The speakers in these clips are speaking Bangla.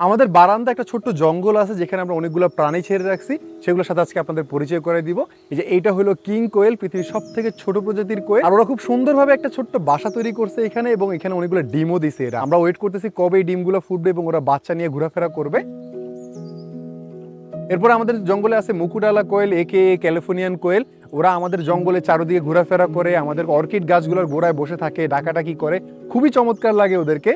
আমাদের বারান্দা একটা ছোট্ট জঙ্গল আছে যেখানে আমরা অনেকগুলো প্রাণী ছেড়ে রাখছি, সেগুলোর সাথে আজকে আপনাদের পরিচয় করে দিব। এই যে এইটা হলো কিং কোয়েল, পৃথিবীর সব থেকে ছোট প্রজাতির কোয়েল। আর ওরা খুব সুন্দরভাবে একটা ছোট্ট বাসা তৈরি করছে এখানে, এবং এখানে অনেকগুলো ডিমও দিছে এরা। আমরা ওয়েট করতেছি কবে এই ডিমগুলো ফুটবে এবং ওরা বাচ্চা নিয়ে ঘোরাফেরা করবে। এরপর আমাদের জঙ্গলে আছে মুকুডালা কোয়েল, একে ক্যালিফোর্নিয়ান কোয়েল। ওরা আমাদের জঙ্গলে চারদিকে ঘোরাফেরা করে, আমাদের অর্কিড গাছগুলোর গোড়ায় বসে থাকে, ডাকাডাকি করে, খুবই চমৎকার লাগে ওদেরকে।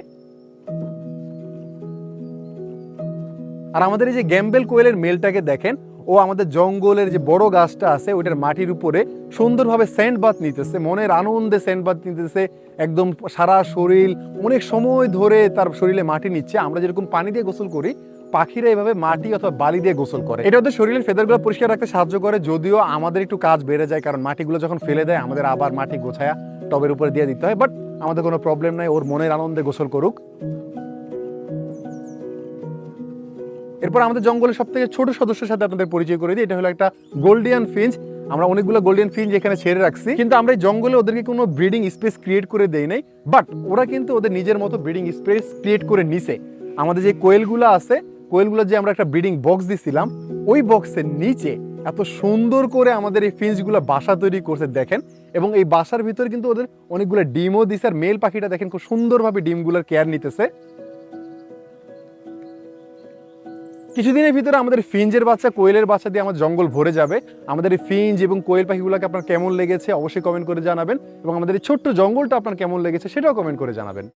আর আমাদের এই যে গ্যাম্বেল কোয়েলের মেলটাকে দেখেন, ও আমাদের জঙ্গলের যে বড় গাছটা আছে ওইটার মাটির উপরে সুন্দরভাবে স্যান্ড বাথ নিতেছে, মনের আনন্দে স্যান্ড বাথ নিতেছে, একদম সারা শরীর অনেক সময় ধরে তার শরীরে মাটি নিচ্ছে। আমরা যেরকম পানি দিয়ে গোসল করি, পাখিরা এভাবে মাটি অথবা বালি দিয়ে গোসল করে। এটা ওদের শরীরের ফেদারগুলো পরিষ্কার রাখতে সাহায্য করে, যদিও আমাদের একটু কাজ বেড়ে যায়, কারণ মাটিগুলো যখন ফেলে দেয় আমাদের আবার মাটি গোছায়া টবের উপরে দিয়ে দিতে হয়। বাট আমাদের কোনো প্রবলেম নাই, ওর মনের আনন্দে গোসল করুক। এরপর আমাদের জঙ্গলের সব থেকে ছোট সদস্যের সাথে আপনাদের পরিচয় করে দিই। এটা হলো একটা গোল্ডিয়ান ফিঞ্চ। আমরা অনেকগুলো গোল্ডিয়ান ফিঞ্চ এখানে ছেড়ে রাখছি, কিন্তু আমরা এই জঙ্গলে ওদেরকে কোনো ব্রিডিং স্পেস ক্রিয়েট করে দেই নাই, বাট ওরা কিন্তু ওদের নিজের মতো ব্রিডিং স্পেস ক্রিয়েট করে নিছে। আমাদের যে কোয়েলগুলো আছে, কোয়েলগুলো যে আমরা একটা ব্রিডিং বক্স দিছিলাম, ওই বক্সের নিচে এত সুন্দর করে আমাদের এই ফিঞ্চগুলো বাসা তৈরি করছে দেখেন। এবং এই বাসার ভিতরে কিন্তু ওদের অনেকগুলো ডিমও দিছে। আর মেল পাখিটা দেখেন খুব সুন্দরভাবে ডিমগুলোর কেয়ার নিতেছে। কিছুদিনের ভিতরে আমাদের ফিঞ্জের বাচ্চা, কোয়েলের বাচ্চা দিয়ে আমার জঙ্গল ভরে যাবে। আমাদের এই ফিঞ্জ এবং কোয়েল পাখিগুলোকে আপনার কেমন লেগেছে অবশ্যই কমেন্ট করে জানাবেন, এবং আমাদের এই ছোট্ট জঙ্গলটা আপনার কেমন লেগেছে সেটাও কমেন্ট করে জানাবেন।